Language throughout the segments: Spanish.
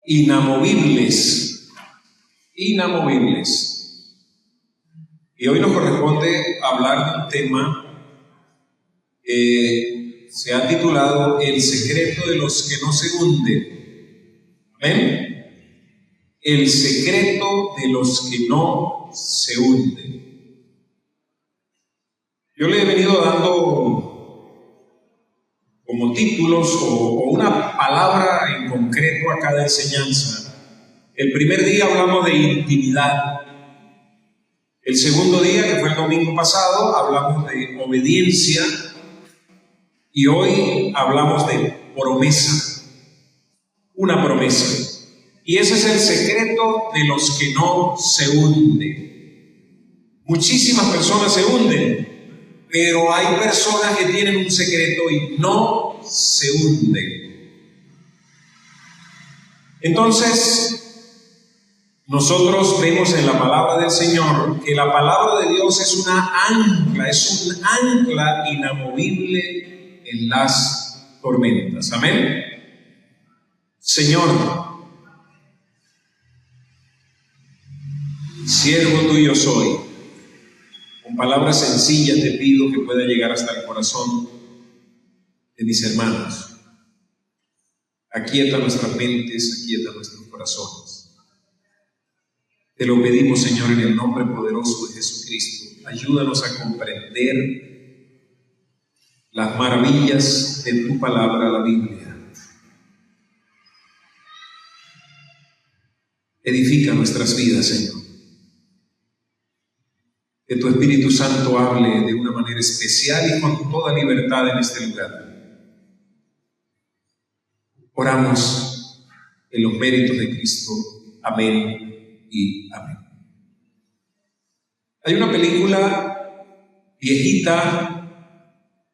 inamovibles, inamovibles. Y hoy nos corresponde hablar de un tema que se ha titulado El secreto de los que no se hunden. ¿Amén? El secreto de los que no se hunden. Yo le he venido dando como títulos o una palabra en concreto a cada enseñanza. El primer día hablamos de intimidad. El segundo día, que fue el domingo pasado, hablamos de obediencia. Y hoy hablamos de promesa. Una promesa. Y ese es el secreto de los que no se hunden. Muchísimas personas se hunden, pero hay personas que tienen un secreto y no se hunden. Entonces, nosotros vemos en la palabra del Señor que la palabra de Dios es un ancla inamovible en las tormentas. Amén. Señor, siervo tuyo soy. Con palabras sencillas te pido que pueda llegar hasta el corazón de mis hermanos. Aquieta nuestras mentes, aquieta nuestros corazones. Te lo pedimos, Señor, en el nombre poderoso de Jesucristo. Ayúdanos a comprender las maravillas de tu palabra, la Biblia. Edifica nuestras vidas, Señor. Que tu Espíritu Santo hable de una manera especial y con toda libertad en este lugar. Oramos en los méritos de Cristo. Amén y amén. Hay una película viejita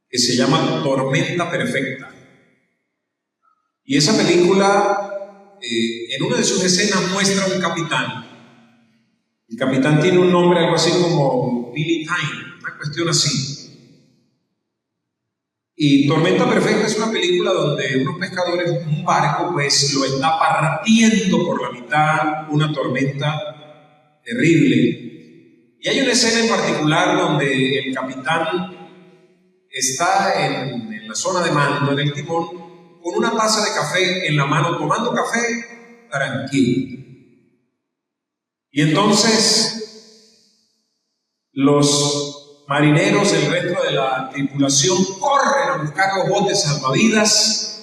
que se llama Tormenta Perfecta. Y esa película, en una de sus escenas, muestra a un capitán. El capitán tiene un nombre algo así como Billy Time, una cuestión así. Y Tormenta Perfecta es una película donde unos pescadores, un barco, pues lo está partiendo por la mitad, una tormenta terrible. Y hay una escena en particular donde el capitán está en la zona de mando, en el timón, con una taza de café en la mano, tomando café tranquilo. Y entonces los marineros, el resto de la tripulación, corren a buscar los botes salvavidas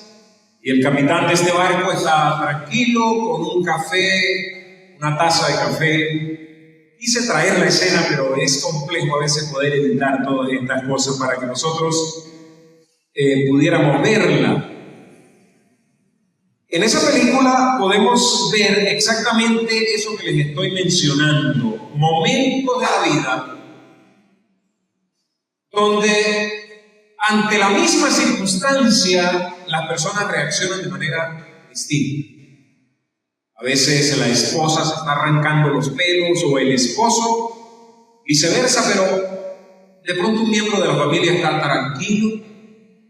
y el capitán de este barco está tranquilo con un café, una taza de café. Quise traer la escena, pero es complejo a veces poder editar todas estas cosas para que nosotros pudiéramos verla. En esa película podemos ver exactamente eso que les estoy mencionando, momentos de la vida donde ante la misma circunstancia las personas reaccionan de manera distinta. A veces la esposa se está arrancando los pelos o el esposo, viceversa, pero de pronto un miembro de la familia está tranquilo,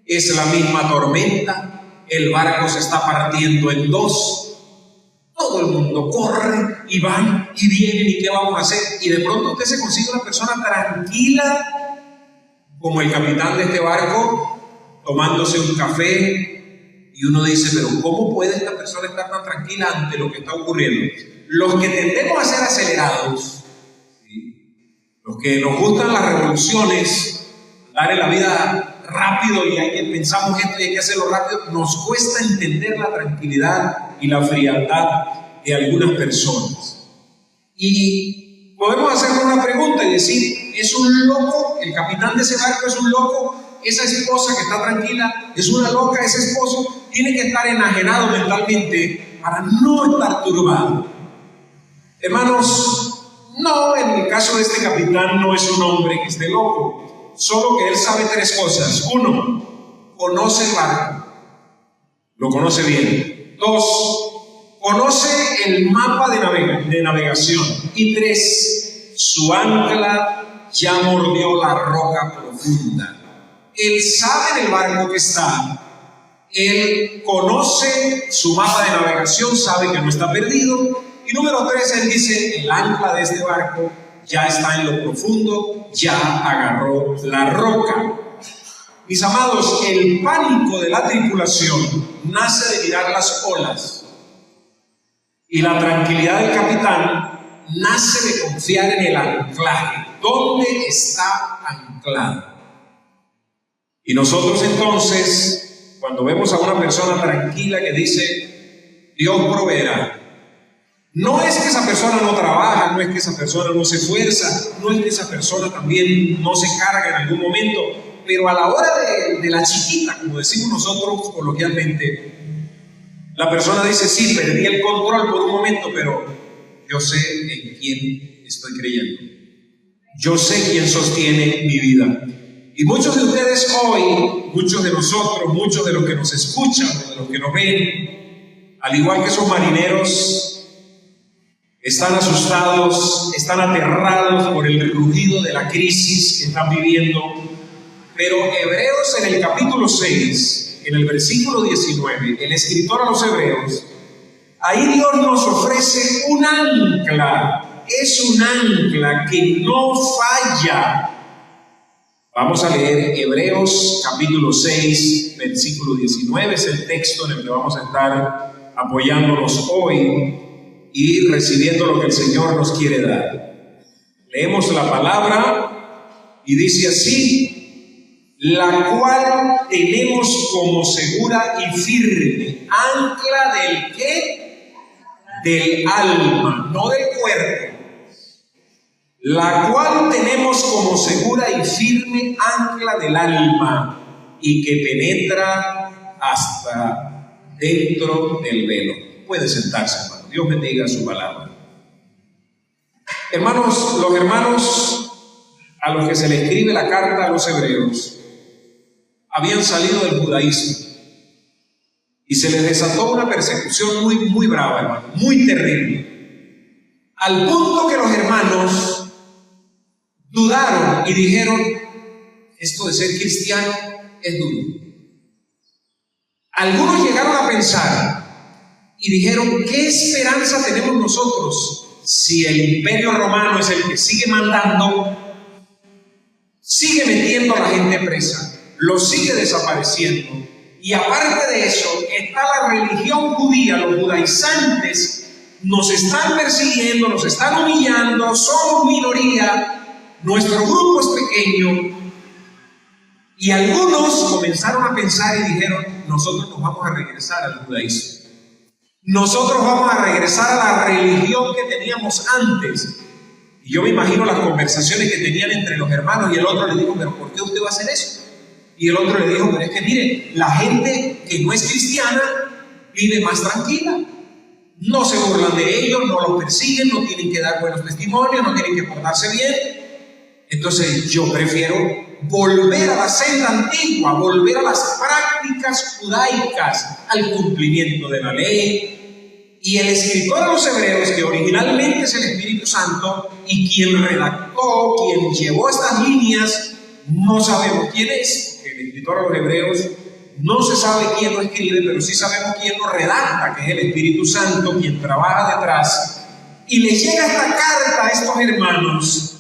es la misma tormenta. El barco se está partiendo en dos. Todo el mundo corre y van y vienen y qué vamos a hacer. Y de pronto usted se consigue una persona tranquila como el capitán de este barco, tomándose un café. Y uno dice, pero ¿cómo puede esta persona estar tan tranquila ante lo que está ocurriendo? Los que tendemos a ser acelerados, ¿sí? Los que nos gustan las revoluciones, dar en la vida rápido y pensamos esto y hay que hacerlo rápido, nos cuesta entender la tranquilidad y la frialdad de algunas personas. Y podemos hacerle una pregunta y decir, ¿es un loco? ¿El capitán de ese barco es un loco? ¿Esa esposa que está tranquila es una loca? ¿Ese esposo tiene que estar enajenado mentalmente para no estar turbado? Hermanos, no, en el caso de este capitán no es un hombre que esté loco. Solo que él sabe tres cosas. Uno, conoce el barco, lo conoce bien. Dos, conoce el mapa de navegación. Y tres, su ancla ya mordió la roca profunda. Él sabe en el barco que está, él conoce su mapa de navegación, sabe que no está perdido. Y número 3, él dice, el ancla de este barco ya está en lo profundo, ya agarró la roca. Mis amados, el pánico de la tripulación nace de mirar las olas, y la tranquilidad del capitán nace de confiar en el anclaje. ¿Dónde está anclado? Y nosotros entonces, cuando vemos a una persona tranquila que dice, Dios proveerá, no es que esa persona no trabaja, no es que esa persona no se esfuerza, no es que esa persona también no se carga en algún momento, pero a la hora de la chiquita, como decimos nosotros coloquialmente, la persona dice, sí, perdí el control por un momento, pero yo sé en quién estoy creyendo. Yo sé quién sostiene mi vida. Y muchos de ustedes hoy, muchos de nosotros, muchos de los que nos escuchan, de los que nos ven, al igual que esos marineros, están asustados, están aterrados por el rugido de la crisis que están viviendo. Pero Hebreos en el capítulo 6, en el versículo 19, el escritor a los Hebreos, ahí Dios nos ofrece un ancla. Es un ancla que no falla. Vamos a leer Hebreos capítulo 6, versículo 19, es el texto en el que vamos a estar apoyándonos hoy y recibiendo lo que el Señor nos quiere dar. Leemos la palabra y dice así, la cual tenemos como segura y firme, ancla del ¿qué? Del alma, no del cuerpo. La cual tenemos como segura y firme ancla del alma y que penetra hasta dentro del velo. Puede sentarse, hermano. Dios bendiga su palabra. Hermanos, los hermanos a los que se le escribe la carta a los hebreos habían salido del judaísmo y se les desató una persecución muy brava, hermano, muy terrible, al punto que los hermanos dudaron y dijeron, esto de ser cristiano es duro. Algunos llegaron a pensar y dijeron, ¿qué esperanza tenemos nosotros si el imperio romano es el que sigue mandando, sigue metiendo a la gente presa, lo sigue desapareciendo? Y aparte de eso, está la religión judía, los judaizantes nos están persiguiendo, nos están humillando, somos minoría, nuestro grupo es pequeño. Y algunos comenzaron a pensar y dijeron, nosotros nos vamos a regresar al judaísmo. Nosotros vamos a regresar a la religión que teníamos antes. Y yo me imagino las conversaciones que tenían entre los hermanos, y el otro le dijo, pero ¿por qué usted va a hacer eso? Y el otro le dijo, pero es que mire, la gente que no es cristiana vive más tranquila. No se burlan de ellos, no los persiguen, no tienen que dar buenos testimonios, no tienen que portarse bien. Entonces yo prefiero volver a la senda antigua, volver a las prácticas judaicas, al cumplimiento de la ley. Y el escritor de los Hebreos, que originalmente es el Espíritu Santo, y quien redactó, quien llevó estas líneas, no sabemos quién es. El escritor de los Hebreos no se sabe quién lo escribe, pero sí sabemos quién lo redacta, que es el Espíritu Santo, quien trabaja detrás. Y les llega esta carta a estos hermanos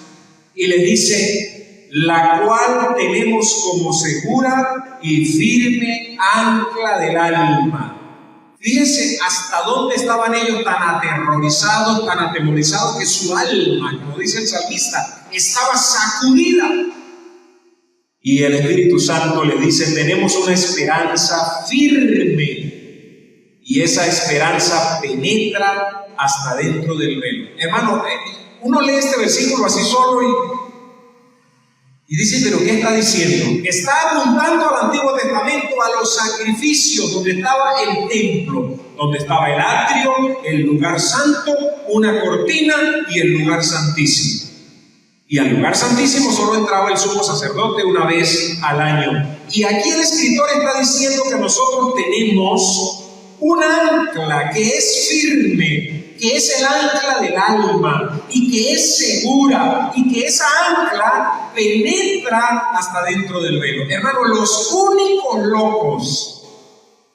y les dice, la cual tenemos como segura y firme ancla del alma. Fíjense hasta dónde estaban ellos tan aterrorizados, tan atemorizados, que su alma, como dice el salmista, estaba sacudida. Y el Espíritu Santo le dice, tenemos una esperanza firme, y esa esperanza penetra hasta dentro del velo. Hermano, uno lee este versículo así solo y dice, pero ¿qué está diciendo? Está apuntando al Antiguo Testamento, a los sacrificios, donde estaba el templo, donde estaba el atrio, el lugar santo, una cortina y el lugar santísimo. Y al lugar santísimo solo entraba el sumo sacerdote una vez al año. Y aquí el escritor está diciendo que nosotros tenemos un ancla que es firme, que es el ancla del alma, y que es segura, y que esa ancla penetra hasta dentro del velo. Hermano, los únicos locos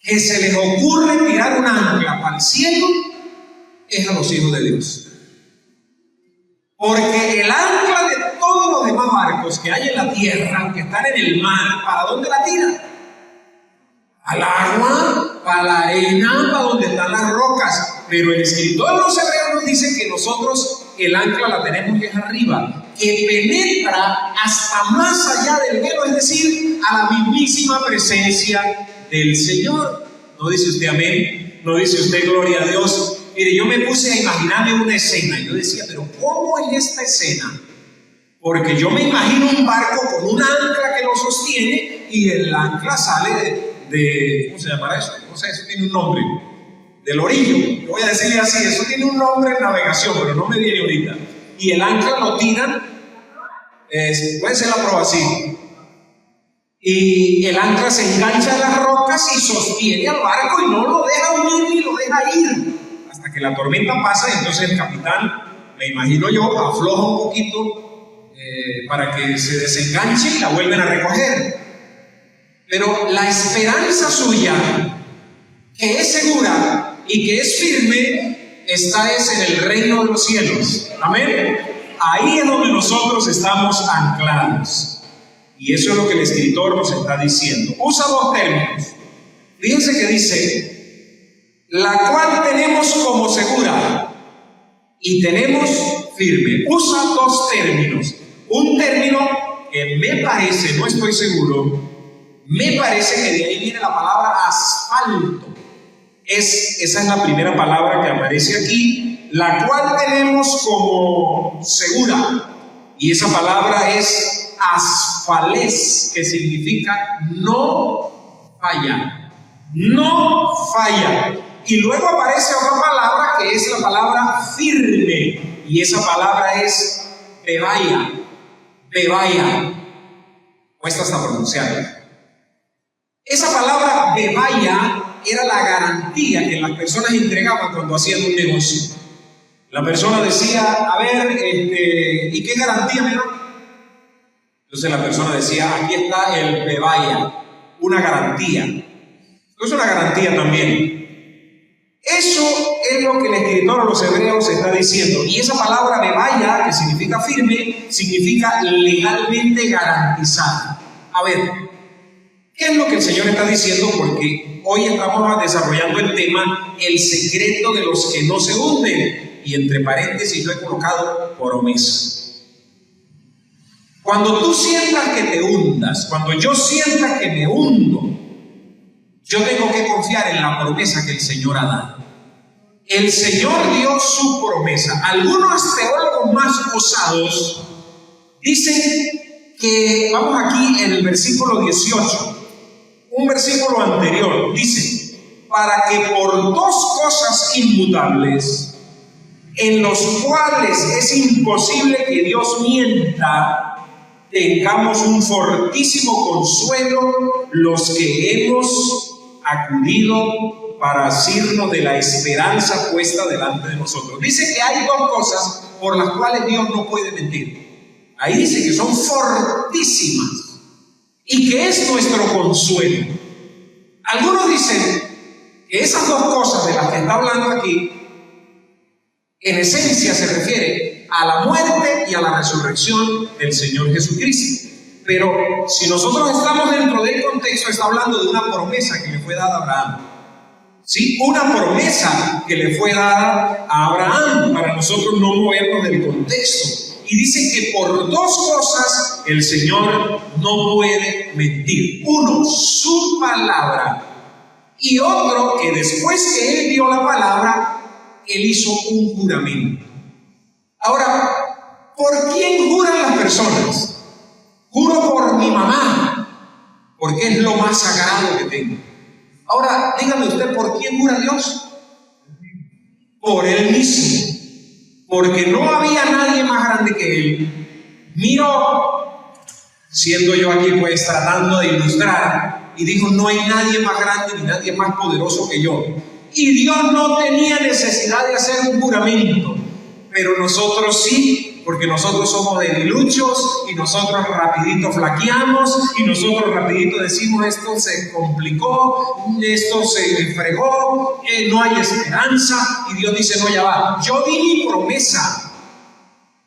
que se les ocurre tirar un ancla para el cielo es a los hijos de Dios. Porque el ancla de todos los demás barcos que hay en la tierra, que están en el mar, ¿para dónde la tiran? Al agua, para la arena, para donde están las rocas. Pero el escritor de los Hebreos nos dice que nosotros el ancla la tenemos que arriba, que penetra hasta más allá del velo, es decir, a la mismísima presencia del Señor. ¿No dice usted amén? ¿No dice usted gloria a Dios? Mire, yo me puse a imaginarme una escena y yo decía, pero ¿cómo es esta escena? Porque yo me imagino un barco con un ancla que lo sostiene y el ancla sale de ¿cómo se llamará eso? No sé, eso tiene un nombre. Del orillo. Yo voy a decirle así, eso tiene un nombre en navegación, pero no me viene ahorita. Y el ancla lo tiran, puede ser la prueba así. Y el ancla se engancha a las rocas y sostiene al barco y no lo deja huir ni lo deja ir. Hasta que la tormenta pasa y entonces el capitán, me imagino yo, afloja un poquito para que se desenganche y la vuelven a recoger. Pero la esperanza suya, que es segura y que es firme, está en el reino de los cielos. Amén. Ahí es donde nosotros estamos anclados. Y eso es lo que el escritor nos está diciendo. Usa dos términos. Fíjense que dice, la cual tenemos como segura y tenemos firme. Usa dos términos. Un término que me parece, no estoy seguro, me parece que de ahí viene la palabra asfalto. Esa es la primera palabra que aparece aquí, la cual tenemos como segura. Y esa palabra es asfalés, que significa no falla. No falla. Y luego aparece otra palabra que es la palabra firme. Y esa palabra es bebaya. Bebaya. Cuesta hasta pronunciarla. Esa palabra bebaya era la garantía que las personas entregaban cuando hacían un negocio. La persona decía, a ver, ¿y qué garantía me da? Entonces la persona decía, aquí está el bebaya, una garantía. Es una garantía también. Eso es lo que el escritor a los Hebreos está diciendo. Y esa palabra bebaya, que significa firme, significa legalmente garantizada. A ver, ¿qué es lo que el Señor está diciendo? Porque hoy estamos desarrollando el tema, el secreto de los que no se hunden. Y entre paréntesis yo he colocado promesa. Cuando tú sientas que te hundas, cuando yo sienta que me hundo, yo tengo que confiar en la promesa que el Señor ha dado. El Señor dio su promesa. Algunos teólogos más osados dicen que, vamos aquí en el versículo 18, un versículo anterior, dice, para que por dos cosas inmutables, en los cuales es imposible que Dios mienta, tengamos un fortísimo consuelo los que hemos acudido para asirnos de la esperanza puesta delante de nosotros. Dice que hay dos cosas por las cuales Dios no puede mentir. Ahí dice que son fortísimas y que es nuestro consuelo. Algunos dicen que esas dos cosas de las que está hablando aquí, en esencia se refiere a la muerte y a la resurrección del Señor Jesucristo. Pero si nosotros estamos dentro del contexto, está hablando de una promesa que le fue dada a Abraham. ¿Sí? Una promesa que le fue dada a Abraham, para nosotros no movernos del contexto. Y dice que por dos cosas el Señor no puede mentir. Uno, su palabra. Y otro, que después que Él dio la palabra, Él hizo un juramento. Ahora, ¿por quién juran las personas? Juro por mi mamá, porque es lo más sagrado que tengo. Ahora, dígame usted, ¿por quién jura Dios? Por Él mismo. Porque no había nadie más grande que Él. Miró, siendo yo aquí pues tratando de ilustrar, y dijo, no hay nadie más grande ni nadie más poderoso que yo. Y Dios no tenía necesidad de hacer un juramento, pero nosotros sí, Porque nosotros somos debiluchos y nosotros rapidito flaqueamos y nosotros rapidito decimos esto se complicó, esto se fregó, no hay esperanza. Y Dios dice, no, ya va, yo di mi promesa.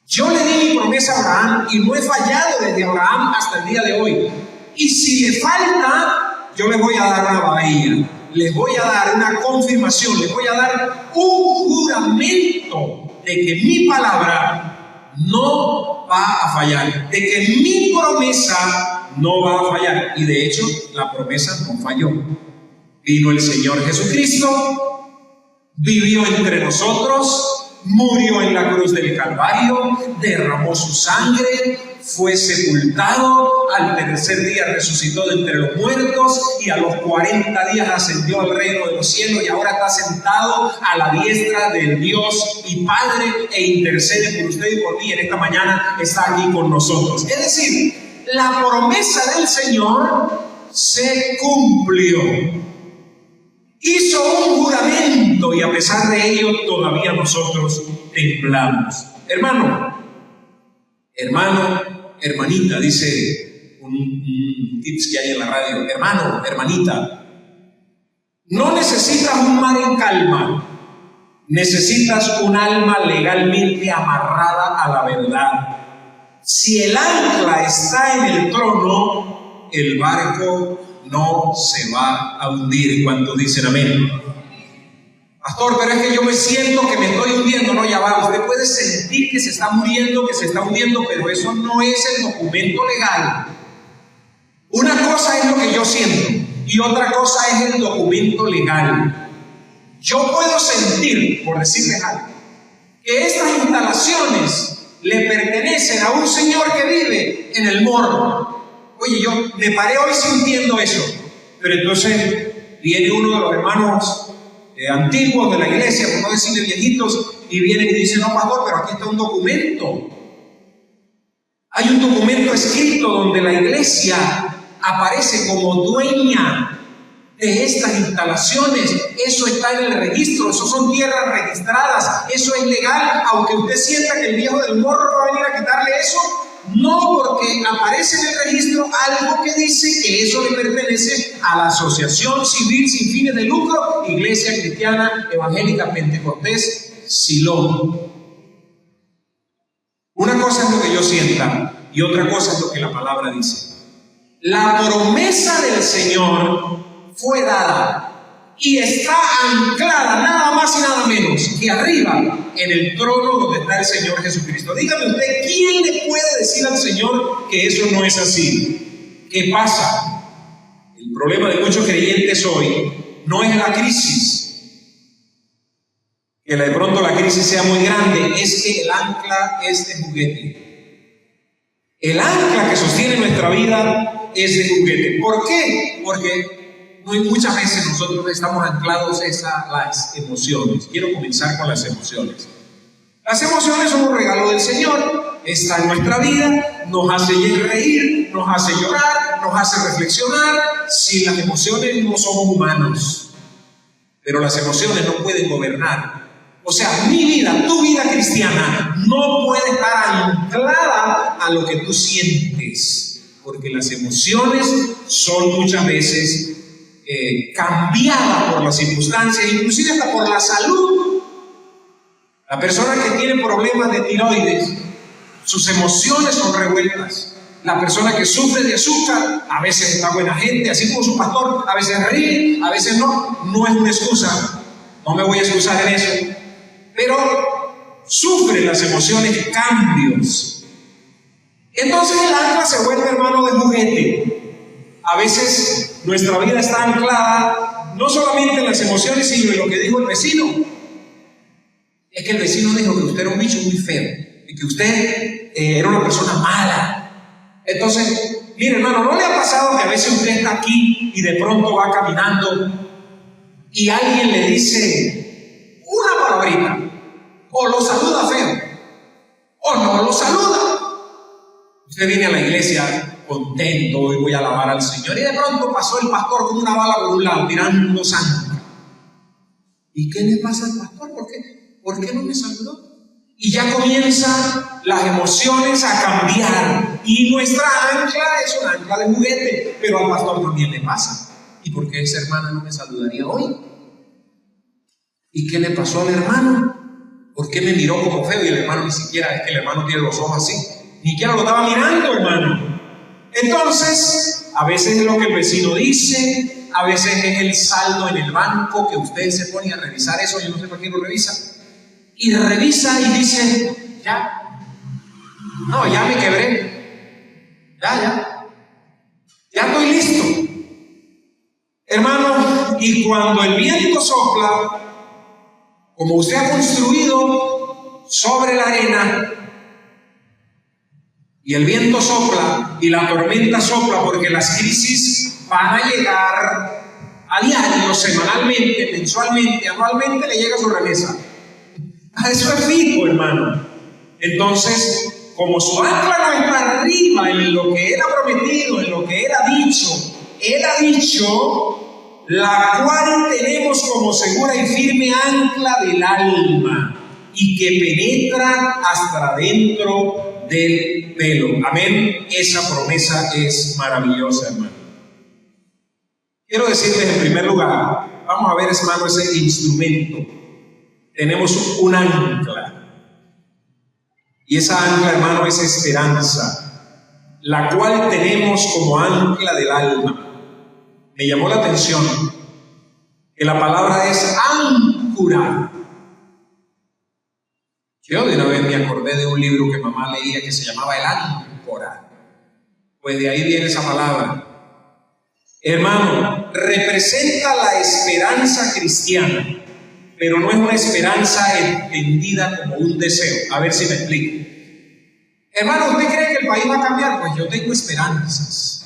Yo le di mi promesa a Abraham y no he fallado desde Abraham hasta el día de hoy. Y si le falta, yo les voy a dar una bahía, les voy a dar una confirmación, les voy a dar un juramento de que mi palabra no va a fallar, de que mi promesa no va a fallar. Y de hecho, la promesa no falló. Vino el Señor Jesucristo, vivió entre nosotros, murió en la cruz del Calvario, derramó su sangre, fue sepultado, al tercer día resucitó de entre los muertos y a los 40 días ascendió al reino de los cielos y ahora está sentado a la diestra del Dios y Padre e intercede por usted y por mí. En esta mañana está aquí con nosotros. Es decir, la promesa del Señor se cumplió. Hizo un juramento y a pesar de ello todavía nosotros temblamos. Hermanita, dice un tips que hay en la radio. Hermano, hermanita, no necesitas un mar en calma, necesitas un alma legalmente amarrada a la verdad. Si el ancla está en el trono, el barco no se va a hundir. ¿Cuántos dicen amén? Pastor, pero es que yo me siento que me estoy hundiendo. No, ya va, usted puede sentir que se está muriendo, que se está hundiendo, pero eso no es el documento legal. Una cosa es lo que yo siento y otra cosa es el documento legal. Yo puedo sentir, por decirles algo, que estas instalaciones le pertenecen a un señor que vive en el morro. Oye, yo me paré hoy sintiendo eso, pero entonces viene uno de los hermanos antiguos de la iglesia, por no decirle viejitos, y vienen y dicen, no, pastor, pero aquí está un documento. Hay un documento escrito donde la iglesia aparece como dueña de estas instalaciones. Eso está en el registro, eso son tierras registradas, eso es legal. Aunque usted sienta que el viejo del morro va a venir a quitarle eso, no, porque aparece en el registro algo que dice que eso le pertenece a la Asociación Civil Sin Fines de Lucro, Iglesia Cristiana Evangélica Pentecostés Siloam. Una cosa es lo que yo sienta y otra cosa es lo que la palabra dice. La promesa del Señor fue dada y está anclada nada más y nada menos que arriba en el trono donde está el Señor Jesucristo. Dígame usted, ¿quién le puede decir al Señor que eso no es así? ¿Qué pasa? El problema de muchos creyentes hoy no es la crisis, que de pronto la crisis sea muy grande, es que el ancla es de juguete. El ancla que sostiene nuestra vida es de juguete. ¿Por qué? Porque muchas veces nosotros estamos anclados a las emociones. Quiero comenzar con las emociones. Las emociones son un regalo del Señor, está en nuestra vida, nos hace reír, nos hace llorar, nos hace reflexionar. Sin las emociones no somos humanos, pero las emociones no pueden gobernar. O sea, mi vida, tu vida cristiana, no puede estar anclada a lo que tú sientes, porque las emociones son muchas veces cambiada por las circunstancias, inclusive hasta por la salud. La persona que tiene problemas de tiroides, sus emociones son revueltas. La persona que sufre de azúcar, a veces está buena gente, así como su pastor, a veces ríe, a veces no. No es una excusa, no me voy a excusar en eso, pero sufre las emociones cambios. Entonces el ancla se vuelve, hermano, de juguete. A veces nuestra vida está anclada no solamente en las emociones, sino en lo que dijo el vecino. Es que el vecino dijo que usted era un bicho muy feo y que usted era una persona mala. Entonces, mire, hermano, ¿no le ha pasado que a veces usted está aquí y de pronto va caminando y alguien le dice una palabrita, o lo saluda feo, o no lo saluda? Usted viene a la iglesia contento, hoy voy a alabar al Señor, y de pronto pasó el pastor con una bala por un lado, tirando sangre. ¿Y qué le pasa al pastor? ¿Por qué no me saludó? y ya comienzan las emociones a cambiar. Y nuestra ancla es una ancla de juguete, pero al pastor también le pasa. ¿Y por qué esa hermana no me saludaría hoy? ¿Y qué le pasó al hermano? ¿Por qué me miró como feo? Y el hermano ni siquiera, es que el hermano tiene los ojos así, ni siquiera lo estaba mirando, hermano. Entonces, a veces es lo que el vecino dice, a veces es el saldo en el banco, que usted se pone a revisar eso, yo no sé por qué lo revisa, y revisa y dice, ya me quebré, ya estoy listo. Hermano, y cuando el viento sopla, como usted ha construido sobre la arena, y el viento sopla y la tormenta sopla, porque las crisis van a llegar a diario, semanalmente, mensualmente, anualmente, le llega su remesa. Eso es fijo, hermano. Entonces, como su ancla no está arriba en lo que él ha prometido, en lo que él ha dicho, la cual tenemos como segura y firme ancla del alma, y que penetra hasta dentro del velo. Amén. Esa promesa es maravillosa, hermano. Quiero decirles en primer lugar, vamos a ver, hermano, ese instrumento. Tenemos un ancla. Y esa ancla, hermano, es esperanza, la cual tenemos como ancla del alma. Me llamó la atención que la palabra es áncora. Yo de una vez me acordé de un libro que mamá leía que se llamaba El Áncora. Pues de ahí viene esa palabra. Hermano, representa la esperanza cristiana, pero no es una esperanza entendida como un deseo. A ver si me explico. Hermano, ¿usted cree que el país va a cambiar? Pues yo tengo esperanzas.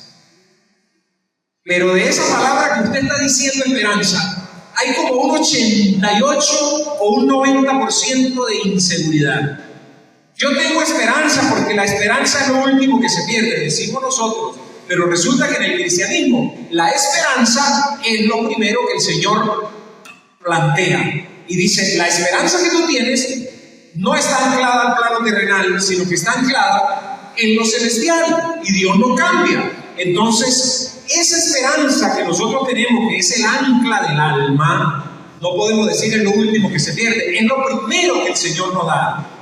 Pero de esa palabra que usted está diciendo, esperanza, hay como un 88 o un 90% de inseguridad. Yo tengo esperanza porque la esperanza es lo último que se pierde, decimos nosotros. Pero resulta que en el cristianismo la esperanza es lo primero que el Señor plantea. Y dice, la esperanza que tú tienes no está anclada al plano terrenal, sino que está anclada en lo celestial. Y Dios no cambia. Entonces, esa esperanza que nosotros tenemos, que es el ancla del alma, no podemos decir es lo último que se pierde, es lo primero que el Señor nos da.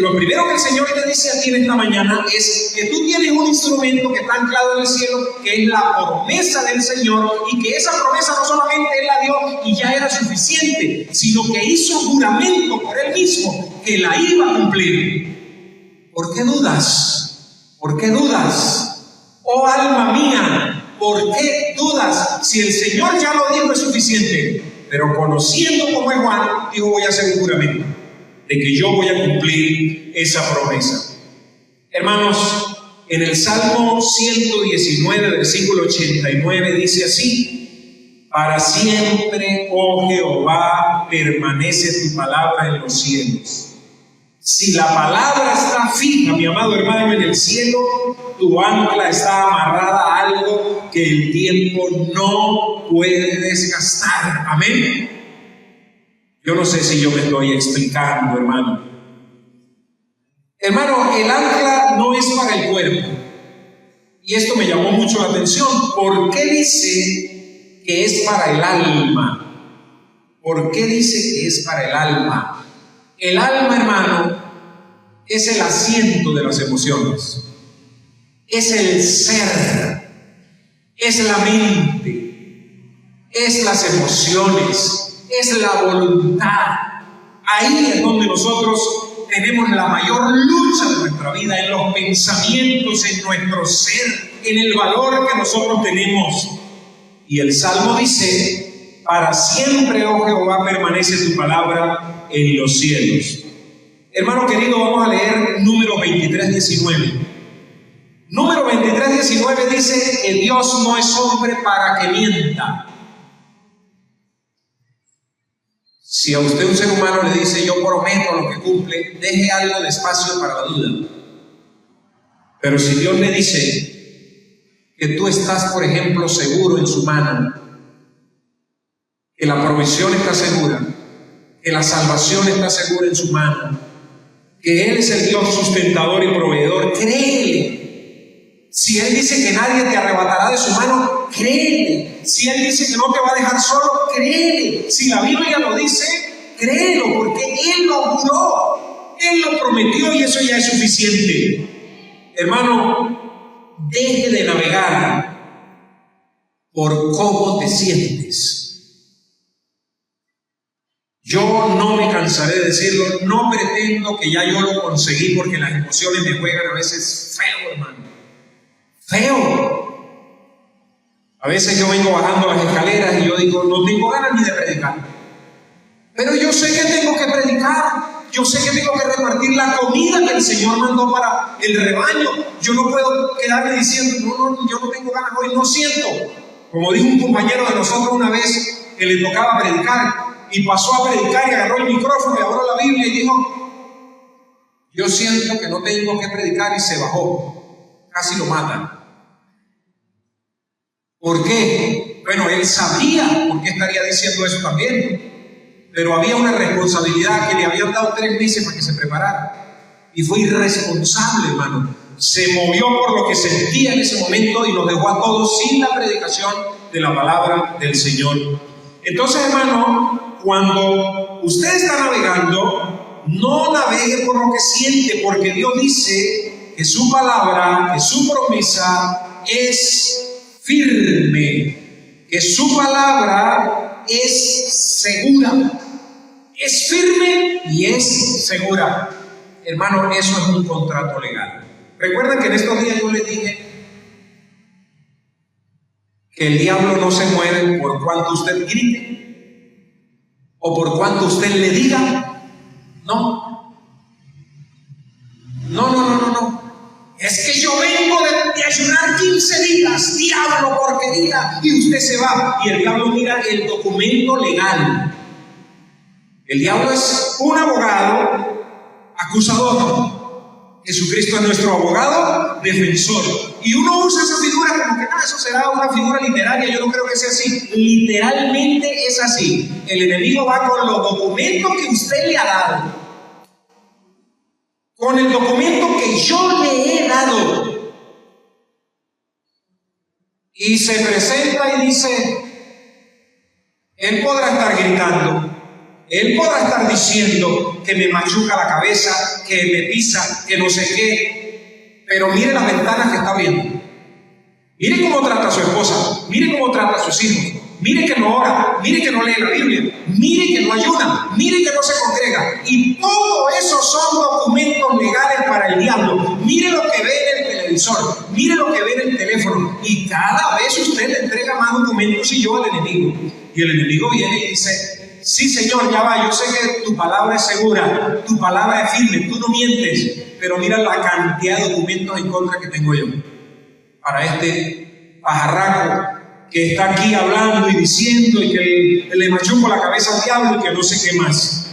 Lo primero que el Señor te dice a ti en esta mañana es que tú tienes un instrumento que está anclado en el cielo, que es la promesa del Señor, y que esa promesa no solamente Él la dio y ya era suficiente, sino que hizo juramento por Él mismo que la iba a cumplir. ¿Por qué dudas? ¿Por qué dudas? Oh alma mía, ¿por qué dudas? Si el Señor ya lo dijo es suficiente. Pero conociendo cómo es Juan, dijo, voy a hacer un juramento de que yo voy a cumplir esa promesa. Hermanos, en el Salmo 119, versículo 89, dice así: para siempre, oh Jehová, permanece tu palabra en los cielos. Si la palabra está fija, mi amado hermano, en el cielo, tu ancla está amarrada a algo que el tiempo no puede desgastar. Amén. Yo no sé si yo me estoy explicando, hermano. Hermano, el ancla no es para el cuerpo. Y esto me llamó mucho la atención. ¿Por qué dice que es para el alma? ¿Por qué dice que es para el alma? El alma, hermano, es el asiento de las emociones. Es el ser. Es la mente. Es las emociones. Es la voluntad. Ahí es donde nosotros tenemos la mayor lucha de nuestra vida, en los pensamientos, en nuestro ser, en el valor que nosotros tenemos. Y el Salmo dice: para siempre, oh Jehová, permanece tu palabra en los cielos. Hermano querido, vamos a leer Números 23:19. Números 23:19 dice que Dios no es hombre para que mienta. Si a usted, un ser humano, le dice yo prometo lo que cumple, deje algo de espacio para la duda. Pero si Dios le dice que tú estás, por ejemplo, seguro en su mano, que la provisión está segura, que la salvación está segura en su mano, que Él es el Dios sustentador y proveedor, créele. Si Él dice que nadie te arrebatará de su mano, créele. Si Él dice que no te va a dejar solo, créele. Si la Biblia lo dice, créelo, porque Él lo juró, Él lo prometió y eso ya es suficiente. Hermano, deje de navegar por cómo te sientes. Yo no me cansaré de decirlo, no pretendo que ya yo lo conseguí porque las emociones me juegan a veces feo, hermano. Feo. A veces yo vengo bajando las escaleras y yo digo, no tengo ganas ni de predicar. Pero yo sé que tengo que predicar. Yo sé que tengo que repartir la comida que el Señor mandó para el rebaño. Yo no puedo quedarme diciendo, no, yo no tengo ganas hoy, no siento. Como dijo un compañero de nosotros una vez que le tocaba predicar. Y pasó a predicar y agarró el micrófono y abrió la Biblia y dijo, yo siento que no tengo que predicar, y se bajó. Casi lo matan. ¿Por qué? Bueno, él sabía por qué estaría diciendo eso también. Pero había una responsabilidad que le habían dado 3 meses para que se preparara. Y fue irresponsable, hermano. Se movió por lo que sentía en ese momento y nos dejó a todos sin la predicación de la palabra del Señor. Entonces, hermano, cuando usted está navegando, no navegue por lo que siente, porque Dios dice que su palabra, que su promesa es firme, que su palabra es segura, es firme y es segura. Hermano, eso es un contrato legal. Recuerden que en estos días yo les dije que el diablo no se mueve por cuanto usted grite o por cuanto usted le diga. No. Es que yo vengo de ayunar 15 días, diablo, porquería, y usted se va. Y el diablo mira el documento legal. El diablo es un abogado acusador. Jesucristo es nuestro abogado defensor. Y uno usa esa figura como que eso será una figura literaria. Yo no creo que sea así. Literalmente es así. El enemigo va con los documentos que usted le ha dado, con el documento que yo le he dado, y se presenta y dice, él podrá estar gritando, él podrá estar diciendo que me machuca la cabeza, que me pisa, que no sé qué, pero mire las ventanas que está abriendo. Mire cómo trata a su esposa, mire cómo trata a sus hijos, mire que no ora, mire que no lee la Biblia, mire que no ayuna, mire que no se congrega. Y todo eso son documentos legales para el diablo. Mire lo que ve en el televisor, mire lo que ve en el teléfono, y cada vez usted le entrega más documentos y yo al enemigo. Y el enemigo viene y dice, sí, Señor, ya va, yo sé que tu palabra es segura, tu palabra es firme, tú no mientes, pero mira la cantidad de documentos en contra que tengo yo para este pajarraco que está aquí hablando y diciendo y que le machuco la cabeza al diablo y que no sé qué más.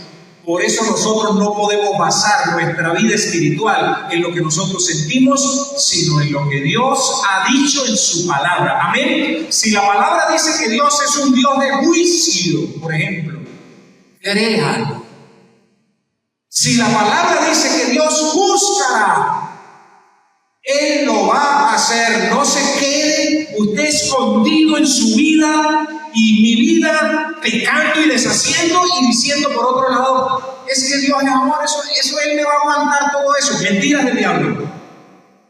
Por eso nosotros no podemos basar nuestra vida espiritual en lo que nosotros sentimos, sino en lo que Dios ha dicho en su palabra. Amén. Si la palabra dice que Dios es un Dios de juicio, por ejemplo, créanlo. Si la palabra dice que Dios juzgará, Él lo va a hacer. No se quede usted escondido en su vida y mi vida, pecando y deshaciendo y diciendo por otro lado, es que Dios es amor, eso Él me va a aguantar todo eso. Mentiras del diablo.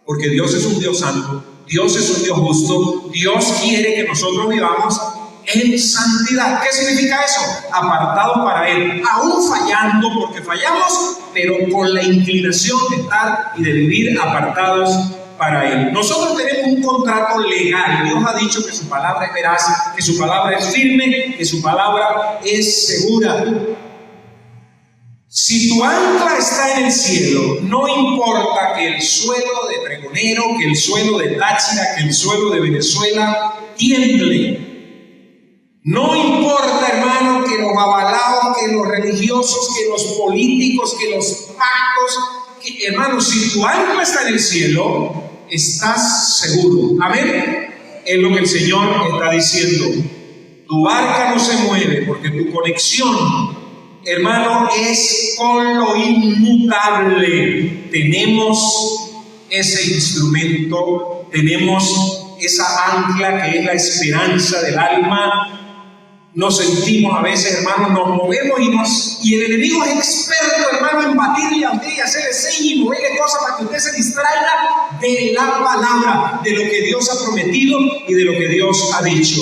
Porque Dios es un Dios santo, Dios es un Dios justo, Dios quiere que nosotros vivamos en santidad. ¿Qué significa eso? Apartados para Él, aún fallando, porque fallamos, pero con la inclinación de estar y de vivir apartados para Él. Nosotros tenemos un contrato legal. Dios ha dicho que su palabra es veraz, que su palabra es firme, que su palabra es segura. Si tu ancla está en el cielo, no importa que el suelo de Pregonero, que el suelo de Táchira, que el suelo de Venezuela tiemble. No importa, hermano, que los avalados, que los religiosos, que los políticos, que los pactos, hermano, si tu ancla está en el cielo, estás seguro. Amén. Es lo que el Señor está diciendo. Tu barca no se mueve porque tu conexión hermano, es con lo inmutable. Tenemos ese instrumento, tenemos esa ancla que es la esperanza del alma. Nos sentimos a veces, hermanos, nos movemos y el enemigo es experto, hermano, en batirle a usted y hacerle señas y moverle cosas para que usted se distraiga de la palabra, de lo que Dios ha prometido y de lo que Dios ha dicho.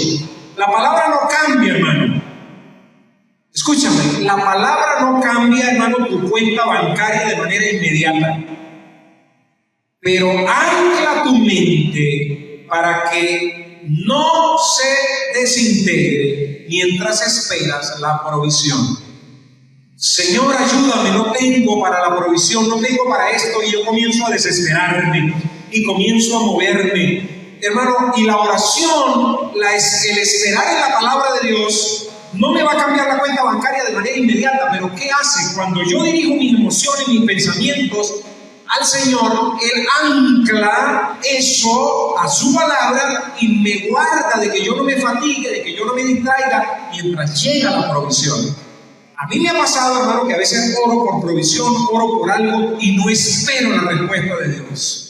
La palabra no cambia, hermano. Escúchame, la palabra no cambia, hermano, tu cuenta bancaria de manera inmediata. Pero ancla tu mente para que no se desintegre mientras esperas la provisión. Señor, ayúdame, no tengo para la provisión, no tengo para esto, y yo comienzo a desesperarme y comienzo a moverme. Hermano, y la oración, el esperar en la palabra de Dios, no me va a cambiar la cuenta bancaria de manera inmediata, pero ¿qué hace? Cuando yo dirijo mis emociones, mis pensamientos al Señor, Él ancla eso a su palabra y me guarda de que yo no me fatigue, de que yo no me distraiga mientras llega la provisión. A mí me ha pasado, hermano, que a veces oro por provisión, oro por algo y no espero la respuesta de Dios.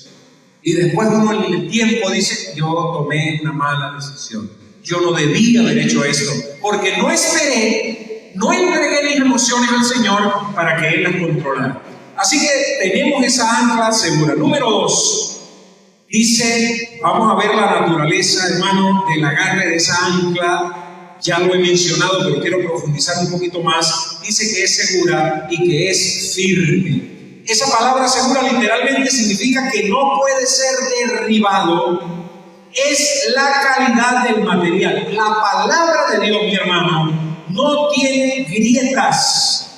Y después uno en el tiempo dice, yo tomé una mala decisión. Yo no debía haber hecho esto, porque no esperé, no entregué mis emociones al Señor para que Él las controlara. Así que tenemos esa ancla segura. Número 2, dice, vamos a ver la naturaleza, hermano, del agarre de esa ancla. Ya lo he mencionado, pero quiero profundizar un poquito más. Dice que es segura y que es firme. Esa palabra segura literalmente significa que no puede ser derribado. Es la calidad del material. La palabra de Dios, mi hermano, no tiene grietas,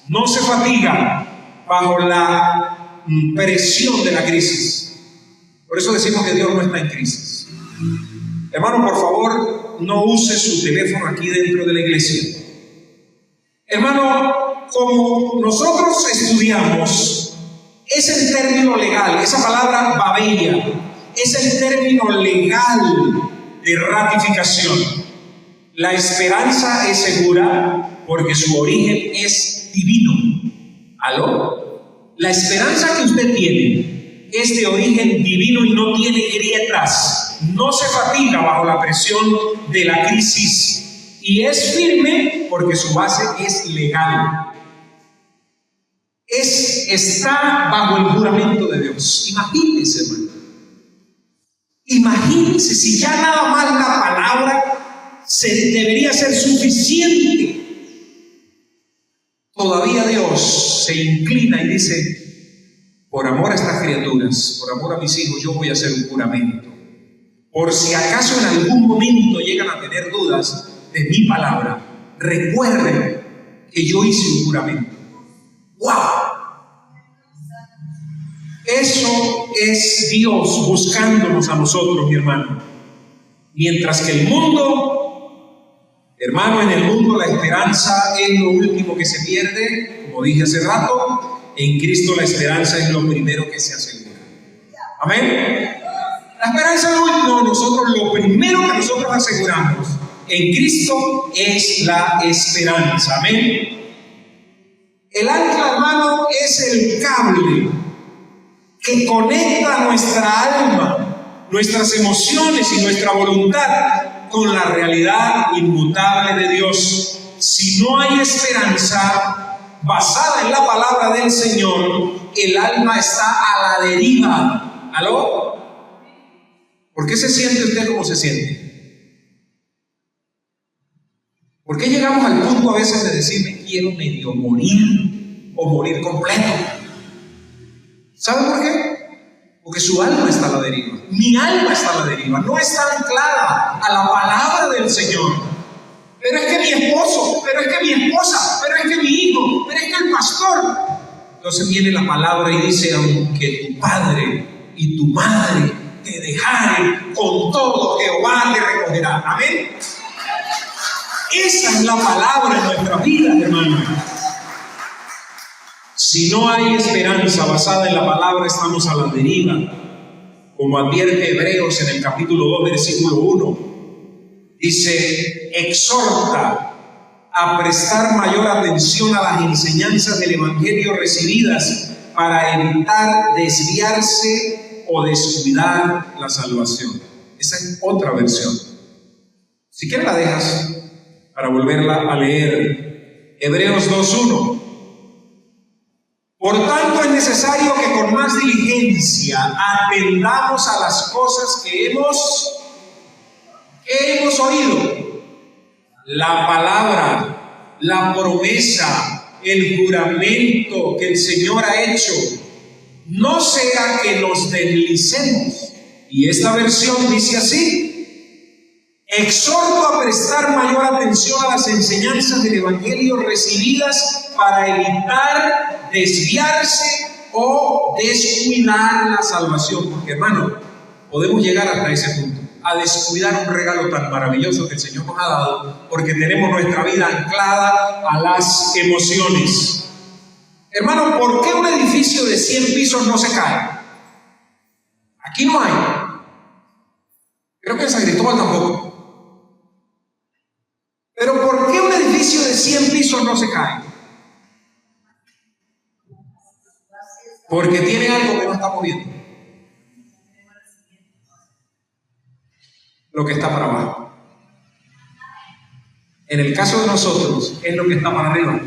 no se fatiga bajo la presión de la crisis. Por eso decimos que Dios no está en crisis. Hermano, por favor, no use su teléfono aquí dentro de la iglesia. Hermano, como nosotros estudiamos, es el término legal, esa palabra babeia, es el término legal de ratificación. La esperanza es segura porque su origen es divino. ¿Aló? La esperanza que usted tiene es de origen divino y no tiene grietas, no se fatiga bajo la presión de la crisis y es firme porque su base es legal. Está bajo el juramento de Dios. Imagínense, hermano. Imagínense si ya nada más la palabra debería ser suficiente. Todavía Dios se inclina y dice, por amor a estas criaturas, por amor a mis hijos, yo voy a hacer un juramento. Por si acaso en algún momento llegan a tener dudas de mi palabra, recuerden que yo hice un juramento. ¡Wow! Eso es Dios buscándonos a nosotros, mi hermano. Mientras que el mundo, hermano, en el mundo la esperanza es lo último que se pierde, como dije hace rato, en Cristo la esperanza es lo primero que se asegura. Amén. La esperanza es lo último, nosotros lo primero que nosotros aseguramos en Cristo es la esperanza. Amén. El ancla, hermano, es el cable que conecta nuestra alma, nuestras emociones y nuestra voluntad con la realidad inmutable de Dios. Si no hay esperanza basada en la palabra del Señor, el alma está a la deriva. ¿Aló? ¿Por qué se siente usted como se siente? ¿Por qué llegamos al punto a veces de decirme quiero medio morir o morir completo? ¿Saben por qué? Porque su alma está a la deriva. Mi alma está a la deriva. No está anclada a la palabra del Señor. Pero es que mi esposo, pero es que mi esposa, pero es que mi hijo, pero es que el pastor. Entonces viene la palabra y dice, aunque tu padre y tu madre te dejaren, con todo Jehová te recogerá. Amén. Esa es la palabra en nuestra vida, hermano. Si no hay esperanza basada en la palabra, estamos a la deriva. Como advierte Hebreos en el capítulo 2, versículo 1. Dice, exhorta a prestar mayor atención a las enseñanzas del Evangelio recibidas para evitar desviarse o descuidar la salvación. Esa es otra versión. Si quieres la dejas para volverla a leer. Hebreos 2:1. Por tanto es necesario que con más diligencia atendamos a las cosas que hemos oído. La palabra, la promesa, el juramento que el Señor ha hecho. No sea que nos deslicemos. Y esta versión dice así: exhorto a prestar mayor atención a las enseñanzas del Evangelio recibidas para evitar desviarse o descuidar la salvación. Porque, hermano, podemos llegar hasta ese punto, a descuidar un regalo tan maravilloso que el Señor nos ha dado, porque tenemos nuestra vida anclada a las emociones. Hermano, ¿por qué un edificio de 100 pisos no se cae? Aquí no hay. Creo que en San Cristóbal tampoco. Pero ¿por qué un edificio de 100 pisos no se cae? Porque tiene algo que no está moviendo. Lo que está para abajo. En el caso de nosotros, es lo que está para arriba.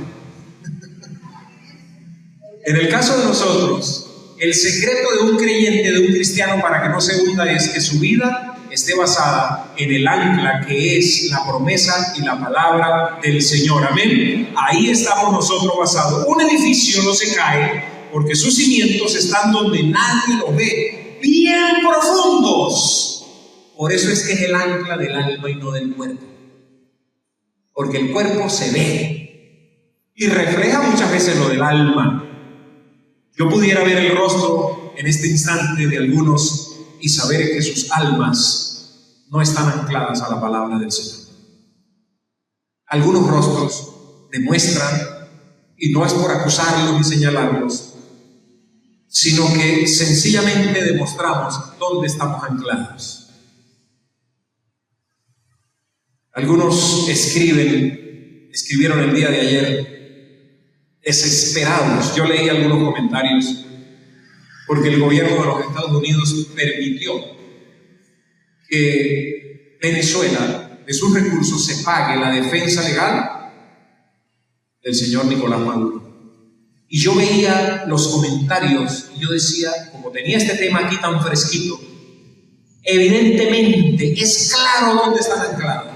En el caso de nosotros, el secreto de un creyente, de un cristiano, para que no se hunda, es que su vida esté basada en el ancla que es la promesa y la palabra del Señor. Amén. Ahí estamos nosotros basados. Un edificio no se cae porque sus cimientos están donde nadie lo ve, bien profundos. Por eso es que es el ancla del alma y no del cuerpo. Porque el cuerpo se ve y refleja muchas veces lo del alma. Yo pudiera ver el rostro en este instante de algunos y saber que sus almas no están ancladas a la palabra del Señor. Algunos rostros demuestran, y no es por acusarlos ni señalarlos, sino que sencillamente demostramos dónde estamos anclados. Algunos escribieron el día de ayer desesperados. Yo leí algunos comentarios porque el gobierno de los Estados Unidos permitió que Venezuela, de sus recursos, se pague la defensa legal del señor Nicolás Maduro. Y yo veía los comentarios y yo decía, como tenía este tema aquí tan fresquito, evidentemente es claro dónde están anclados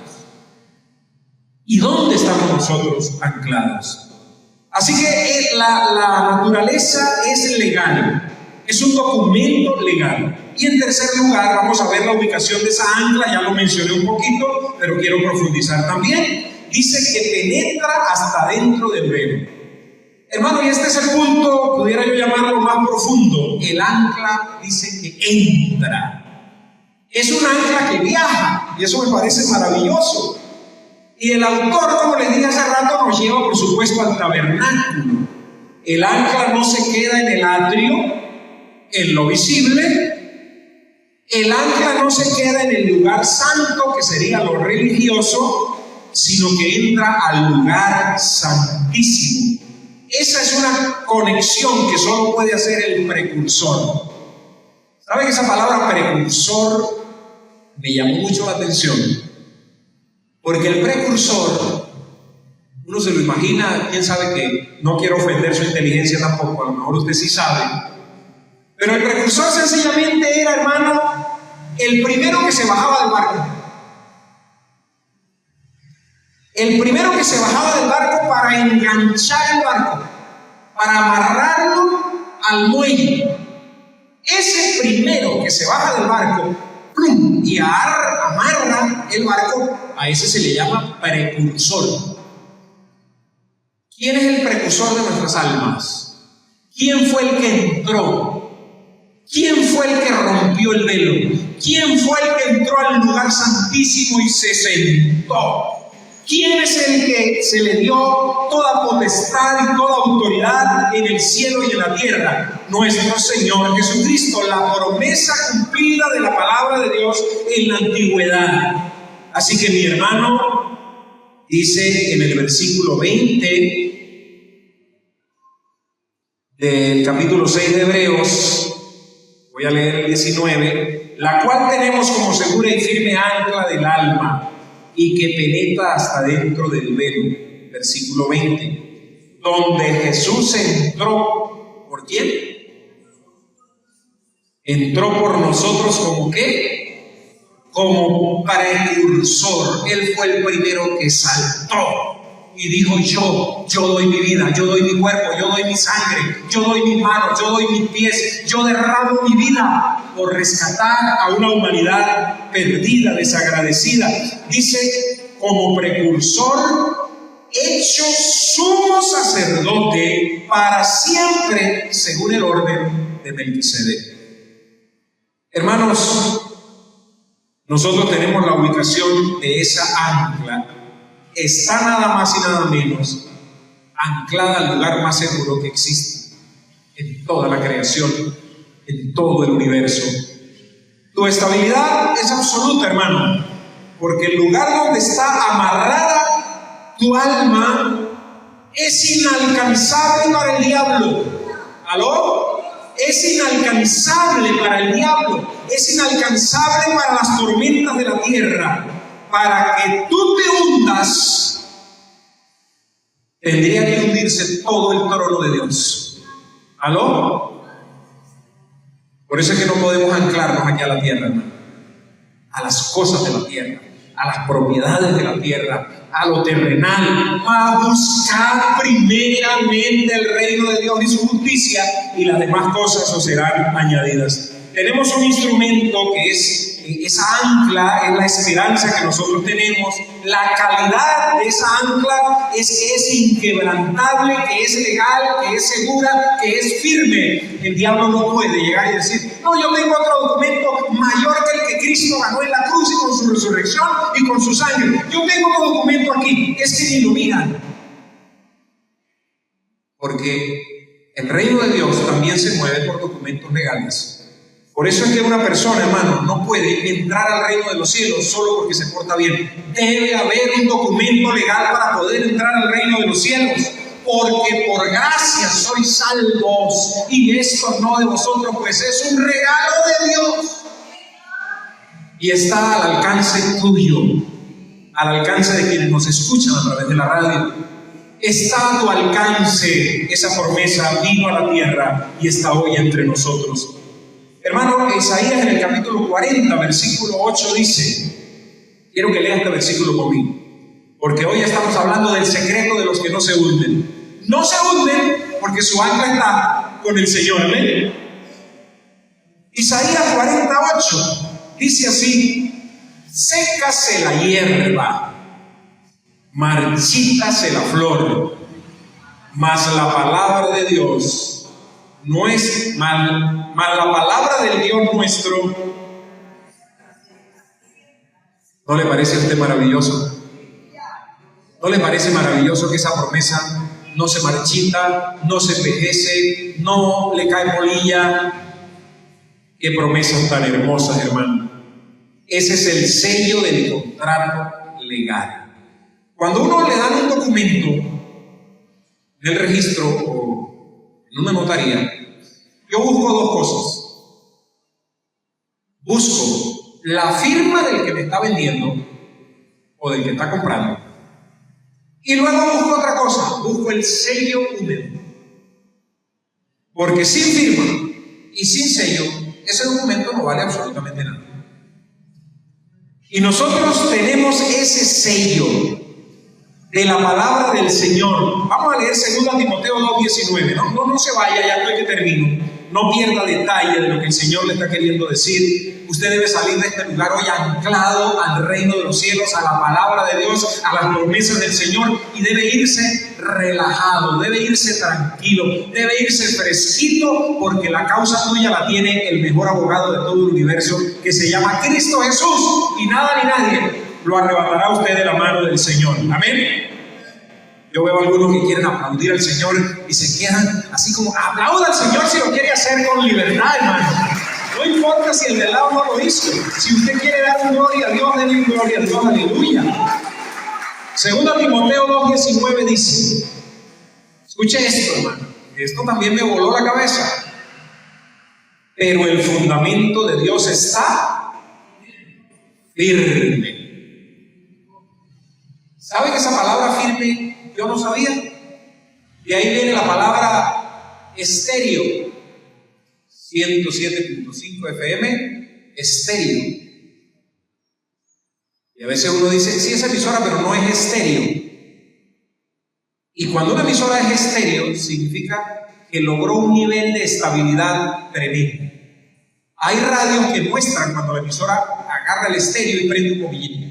y dónde estamos nosotros anclados. Así que la naturaleza es legal. Es un documento legal. Y en tercer lugar, vamos a ver la ubicación de esa ancla. Ya lo mencioné un poquito, pero quiero profundizar también. Dice que penetra hasta dentro del velo. Hermano, y este es el punto, pudiera yo llamarlo más profundo. El ancla dice que entra. Es un ancla que viaja, y eso me parece maravilloso. Y el autor, como les dije hace rato, nos lleva, por supuesto, al tabernáculo. El ancla no se queda en el atrio, en lo visible. El ancla no se queda en el lugar santo, que sería lo religioso, sino que entra al lugar santísimo. Esa es una conexión que solo puede hacer el precursor. ¿Saben que esa palabra precursor me llamó mucho la atención? Porque el precursor, uno se lo imagina, quién sabe que no quiero ofender su inteligencia tampoco, a lo mejor usted sí sabe. Pero el precursor sencillamente era, hermano, el primero que se bajaba del barco. El primero que se bajaba del barco para enganchar el barco, para amarrarlo al muelle. Ese primero que se baja del barco, ¡plum!, y amarra el barco, a ese se le llama precursor. ¿Quién es el precursor de nuestras almas? ¿Quién fue el que entró? ¿Quién fue el que rompió el velo? ¿Quién fue el que entró al lugar santísimo y se sentó? ¿Quién es el que se le dio toda potestad y toda autoridad en el cielo y en la tierra? Nuestro Señor Jesucristo, la promesa cumplida de la palabra de Dios en la antigüedad. Así que, mi hermano, Dice en el versículo 20 del capítulo 6 de Hebreos, voy a leer el 19, la cual tenemos como segura y firme ancla del alma y que penetra hasta dentro del velo. Versículo 20, donde Jesús entró, ¿por quién? Entró por nosotros como ¿qué? Como precursor. Él fue el primero que saltó y dijo: yo doy mi vida, yo doy mi cuerpo, yo doy mi sangre, yo doy mis manos, yo doy mis pies, yo derramo mi vida por rescatar a una humanidad perdida, desagradecida. Dice, como precursor, hecho sumo sacerdote para siempre, según el orden de Melquisedec. Hermanos, nosotros tenemos la ubicación de esa ancla. Está nada más y nada menos anclada al lugar más seguro que exista en toda la creación, en todo el universo. Tu estabilidad es absoluta, hermano, porque el lugar donde está amarrada tu alma es inalcanzable para el diablo. ¿Aló? Es inalcanzable para el diablo, es inalcanzable para las tormentas de la tierra. Para que tú te hundas, tendría que hundirse todo el trono de Dios. ¿Aló? Por eso es que no podemos anclarnos aquí a la tierra, hermano, a las cosas de la tierra, a las propiedades de la tierra, a lo terrenal, a buscar primeramente el reino de Dios y su justicia, y las demás cosas os serán añadidas. Tenemos un instrumento que es esa ancla, es la esperanza que nosotros tenemos. La calidad de esa ancla es que es inquebrantable, que es legal, que es segura, que es firme. El diablo no puede llegar y decir: no, yo tengo otro documento mayor que el que Cristo ganó en la cruz y con su resurrección y con su sangre. Yo tengo otro documento aquí, es que ni lo miran. Porque el reino de Dios también se mueve por documentos legales. Por eso es que una persona, hermano, no puede entrar al reino de los cielos solo porque se porta bien. Debe haber un documento legal para poder entrar al reino de los cielos. Porque por gracia sois salvos, y esto no de vosotros, pues es un regalo de Dios. Y está al alcance tuyo, al alcance de quienes nos escuchan a través de la radio. Está a tu alcance esa promesa, vino a la tierra y está hoy entre nosotros. Hermano, Isaías en el capítulo 40, versículo 8 dice, quiero que leas este versículo conmigo, porque hoy estamos hablando del secreto de los que no se hunden. No se hunden porque su ancla está con el Señor. ¿Amén? Isaías 48 dice así: sécase la hierba, marchítase la flor, mas la palabra de Dios no es mal, mas la palabra del Dios nuestro. ¿No le parece a usted maravilloso? ¿No le parece maravilloso que esa promesa no se marchita, no se envejece, no le cae polilla? Qué promesas tan hermosas, hermano. Ese es el sello del contrato legal. Cuando uno le dan un documento en el registro o en una notaría, yo busco dos cosas. Busco la firma del que me está vendiendo o del que está comprando, y luego busco otra cosa, busco el sello húmedo. Porque sin firma y sin sello, ese documento no vale absolutamente nada. Y nosotros tenemos ese sello de la palabra del Señor. Vamos a leer 2 Timoteo 2:19. No se vaya, ya estoy que termino. No pierda detalle de lo que el Señor le está queriendo decir. Usted debe salir de este lugar hoy anclado al reino de los cielos, a la palabra de Dios, a las promesas del Señor, y debe irse relajado, debe irse tranquilo, debe irse fresquito, porque la causa tuya la tiene el mejor abogado de todo el universo, que se llama Cristo Jesús, y nada ni nadie lo arrebatará a usted de la mano del Señor. Amén. Yo veo a algunos que quieren aplaudir al Señor y se quedan así como: aplauda al Señor si lo quiere hacer con libertad, hermano. No importa si el de lado no lo hizo. Si usted quiere dar gloria a Dios, denle gloria a Dios, aleluya. Segunda Timoteo 2:19 dice, escuche esto, hermano, esto también me voló la cabeza. Pero el fundamento de Dios está firme. ¿Sabe que esa palabra firme yo no sabía? De ahí viene la palabra estéreo. 107.5 FM, estéreo. Y a veces uno dice, sí es emisora, pero no es estéreo. Y cuando una emisora es estéreo, significa que logró un nivel de estabilidad tremendo. Hay radios que muestran cuando la emisora agarra el estéreo y prende un bombillito.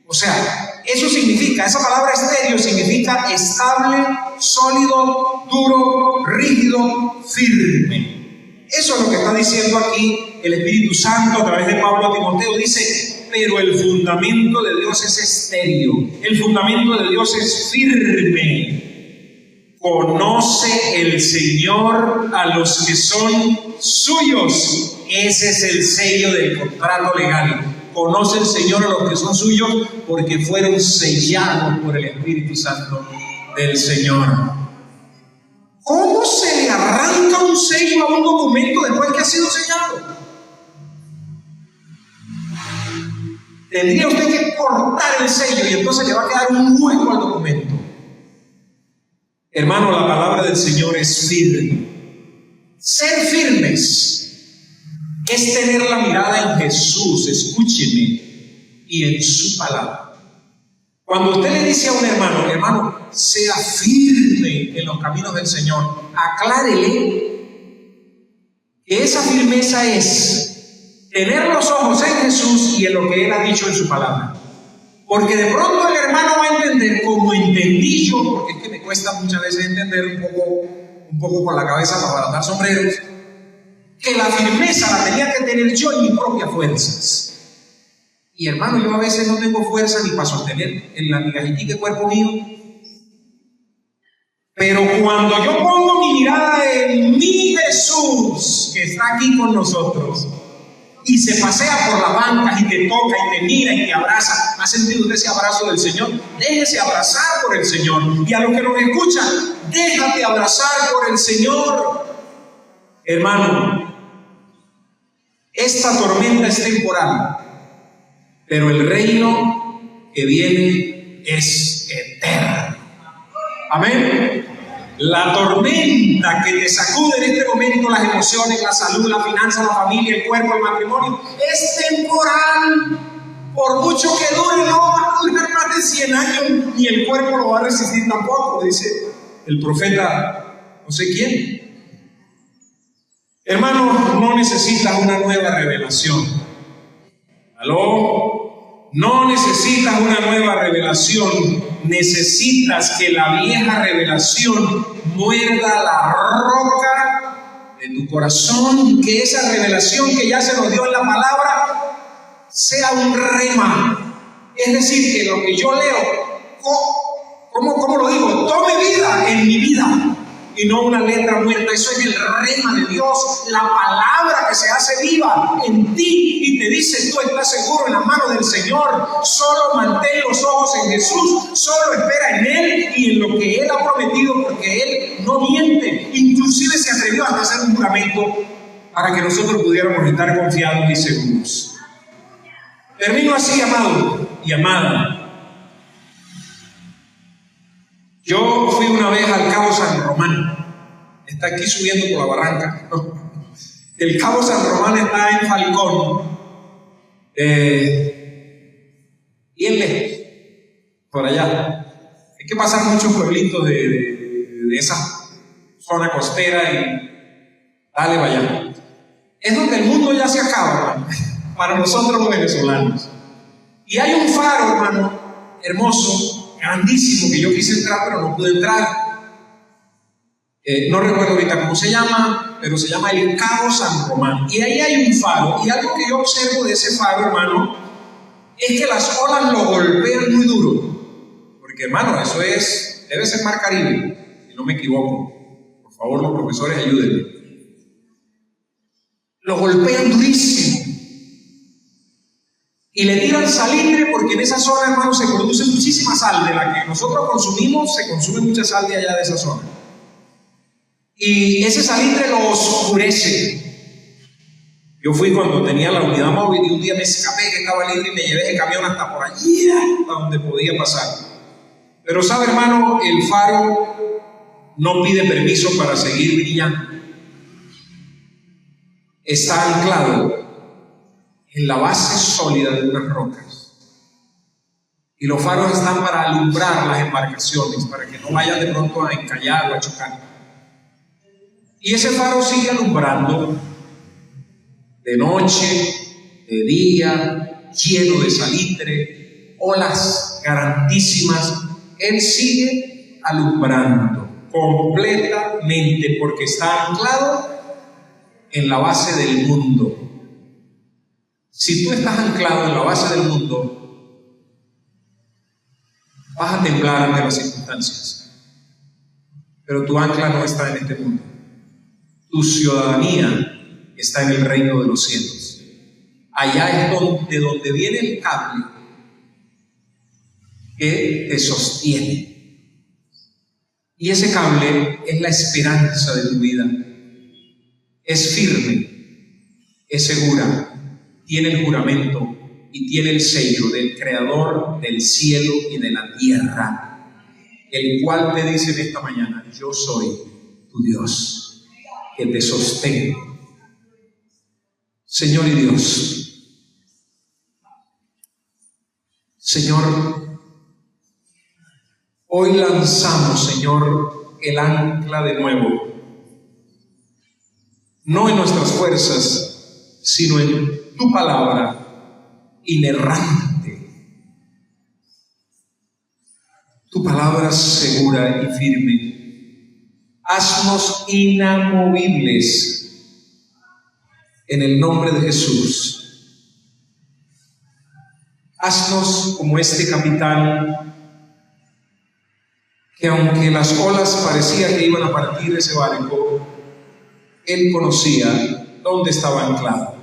O sea, eso significa, esa palabra estéreo significa estable, sólido, duro, rígido, firme. Eso es lo que está diciendo aquí el Espíritu Santo a través de Pablo a Timoteo. Dice, pero el fundamento de Dios es estéreo, el fundamento de Dios es firme. Conoce el Señor a los que son suyos. Ese es el sello del contrato legal. Conoce el Señor a los que son suyos porque fueron sellados por el Espíritu Santo del Señor. ¿Cómo se le arranca un sello a un documento después que ha sido sellado? Tendría usted que cortar el sello y entonces le va a quedar un hueco al documento. Hermano, la palabra del Señor es firme. Ser firmes es tener la mirada en Jesús, escúcheme, y en su palabra. Cuando usted le dice a un hermano, hermano, sea firme en los caminos del Señor, aclárele que esa firmeza es tener los ojos en Jesús y en lo que Él ha dicho en su palabra. Porque de pronto el hermano va a entender, como entendí yo, porque es que me cuesta muchas veces entender un poco con la cabeza para abaratar sombreros, que la firmeza la tenía que tener yo en mis propias fuerzas. Y hermano, yo a veces no tengo fuerza ni para sostener en la migajitica de cuerpo mío. Pero cuando yo pongo mi mirada en mi Jesús, que está aquí con nosotros, y se pasea por las bancas y te toca y te mira y te abraza, ¿ha sentido usted ese abrazo del Señor? Déjese abrazar por el Señor. Y a los que nos escuchan, déjate abrazar por el Señor. Hermano, esta tormenta es temporal, pero el reino que viene es eterno. Amén. La tormenta que te sacude en este momento, las emociones, la salud, la finanza, la familia, el cuerpo, el matrimonio, es temporal. Por mucho que dure, no va a durar más de 100 años, ni el cuerpo lo va a resistir tampoco, dice el profeta no sé quién. Hermano, no necesitas una nueva revelación. ¿Aló? No necesitas una nueva revelación. Necesitas que la vieja revelación muerda la roca de tu corazón, que esa revelación que ya se nos dio en la palabra sea un rema. Es decir, que lo que yo leo, ¿cómo lo digo? Tome vida en mi vida y no una letra muerta. Eso es el rema de Dios, la palabra que se hace viva en ti y te dice, tú estás seguro en la mano del Señor, solo mantén los ojos en Jesús, solo espera en Él y en lo que Él ha prometido, porque Él no miente. Inclusive se atrevió a hacer un juramento para que nosotros pudiéramos estar confiados y seguros. Termino así, amado y amada. Yo fui una vez al Cabo San Román, está aquí subiendo por la barranca. El Cabo San Román está en Falcón, bien lejos, por allá. Hay que pasar muchos pueblitos de esa zona costera y dale, vaya. Es donde el mundo ya se acaba, hermano, para nosotros los venezolanos. Y hay un faro, hermano, hermoso, grandísimo, que yo quise entrar pero no pude entrar. No recuerdo ahorita cómo se llama, pero se llama el Cabo San Román. Y ahí hay un faro, y algo que yo observo de ese faro, hermano, es que las olas lo golpean muy duro. Porque, hermano, eso debe ser Mar Caribe, si no me equivoco. Por favor, los profesores, ayúdenme. Lo golpean durísimo. Y le tiran salitre porque en esa zona, hermano, se produce muchísima sal. De la que nosotros consumimos, se consume mucha sal de allá de esa zona. Y ese salitre lo oscurece. Yo fui cuando tenía la unidad móvil y un día me escapé que estaba libre y me llevé el camión hasta por allí, hasta donde podía pasar. Pero sabe, hermano, el faro no pide permiso para seguir brillando. Está anclado en la base sólida de unas rocas. Y los faros están para alumbrar las embarcaciones, para que no vayan de pronto a encallar o a chocar. Y ese faro sigue alumbrando de noche, de día, lleno de salitre, olas grandísimas. Él sigue alumbrando completamente porque está anclado en la base del mundo. Si tú estás anclado en la base del mundo, vas a temblar ante las circunstancias. Pero tu ancla no está en este mundo. Tu ciudadanía está en el reino de los cielos. Allá es donde viene el cable que te sostiene. Y ese cable es la esperanza de tu vida. Es firme, es segura, tiene el juramento y tiene el sello del Creador del cielo y de la tierra, el cual te dice en esta mañana: yo soy tu Dios, que te sostengo. Señor y Dios, Señor, hoy lanzamos, Señor, el ancla de nuevo, no en nuestras fuerzas, sino en tu palabra inerrante, tu palabra segura y firme. Haznos inamovibles en el nombre de Jesús. Haznos como este capitán que, aunque las olas parecían que iban a partir de ese barco, él conocía dónde estaba anclado.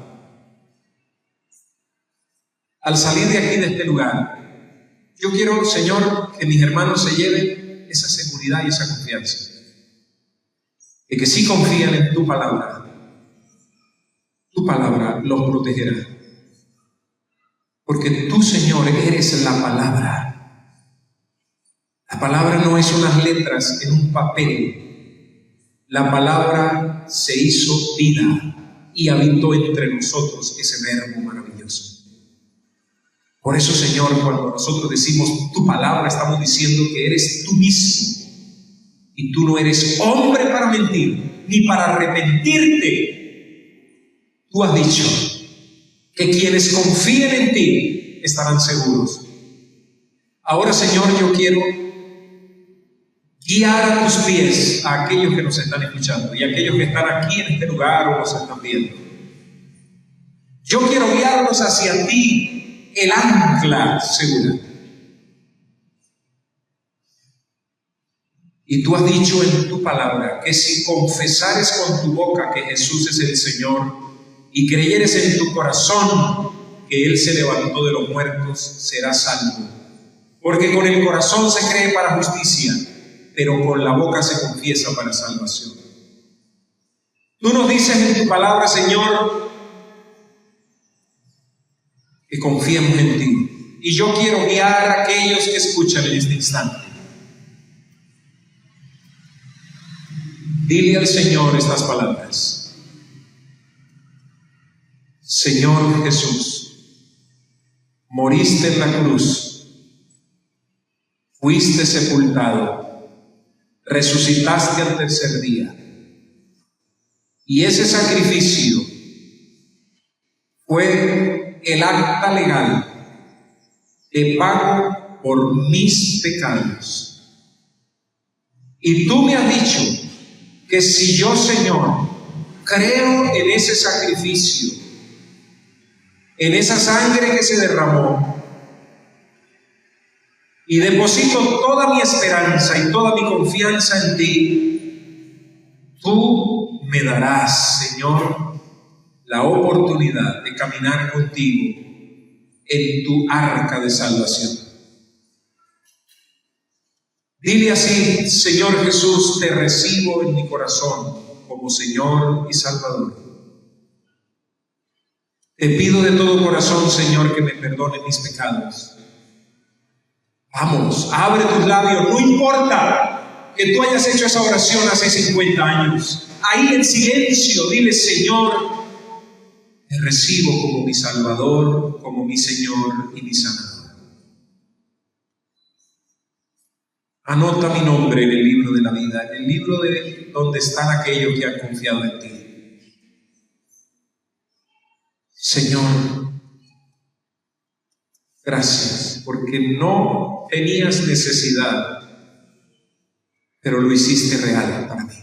Al salir de aquí, de este lugar, yo quiero, Señor, que mis hermanos se lleven esa seguridad y esa confianza, de que sí confían en tu palabra. Tu palabra los protegerá, porque tú, Señor, eres la palabra. La palabra no es unas letras en un papel. La palabra se hizo vida y habitó entre nosotros ese verbo maravilloso. Por eso, Señor, cuando nosotros decimos tu palabra, estamos diciendo que eres tú mismo, y tú no eres hombre para mentir, ni para arrepentirte. Tú has dicho que quienes confíen en ti estarán seguros. Ahora, Señor, yo quiero guiar a tus pies a aquellos que nos están escuchando y a aquellos que están aquí en este lugar o nos están viendo. Yo quiero guiarlos hacia ti, el ancla segura. Y tú has dicho en tu palabra que si confesares con tu boca que Jesús es el Señor y creyeres en tu corazón que Él se levantó de los muertos, serás salvo. Porque con el corazón se cree para justicia, pero con la boca se confiesa para salvación. Tú nos dices en tu palabra, Señor, que confiemos en ti. Y yo quiero guiar a aquellos que escuchan en este instante. Dile al Señor estas palabras. Señor Jesús, moriste en la cruz, fuiste sepultado, resucitaste al tercer día, y ese sacrificio fue el acta legal de pago por mis pecados. Y tú me has dicho que si yo, Señor, creo en ese sacrificio, en esa sangre que se derramó, y deposito toda mi esperanza y toda mi confianza en ti, tú me darás, Señor, la oportunidad de caminar contigo en tu arca de salvación. Dile así: Señor Jesús, te recibo en mi corazón como Señor y Salvador. Te pido de todo corazón, Señor, que me perdone mis pecados. Vamos, abre tus labios, no importa que tú hayas hecho esa oración hace 50 años. Ahí en silencio, dile: Señor, te recibo como mi Salvador, como mi Señor y mi Sanador. Anota mi nombre en el libro de la vida, en el libro de donde están aquellos que han confiado en ti. Señor, gracias, porque no tenías necesidad, pero lo hiciste real para mí.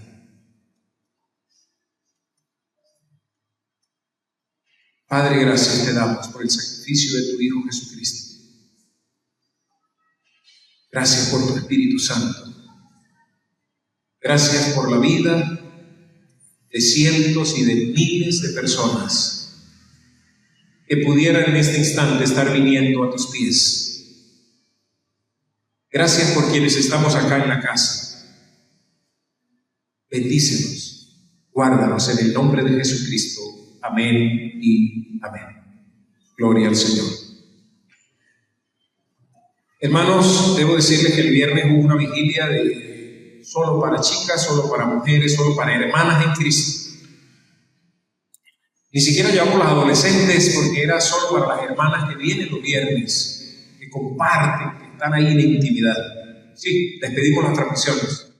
Padre, gracias te damos por el sacrificio de tu Hijo Jesucristo. Gracias por tu Espíritu Santo. Gracias por la vida de cientos y de miles de personas que pudieran en este instante estar viniendo a tus pies. Gracias por quienes estamos acá en la casa. Bendícenos, guárdanos en el nombre de Jesucristo. Amén y amén. Gloria al Señor. Hermanos, debo decirles que el viernes hubo una vigilia solo para chicas, solo para mujeres, solo para hermanas en Cristo. Ni siquiera llevamos las adolescentes, porque era solo para las hermanas que vienen los viernes, que comparten, que están ahí en intimidad. Sí, les pedimos las transmisiones.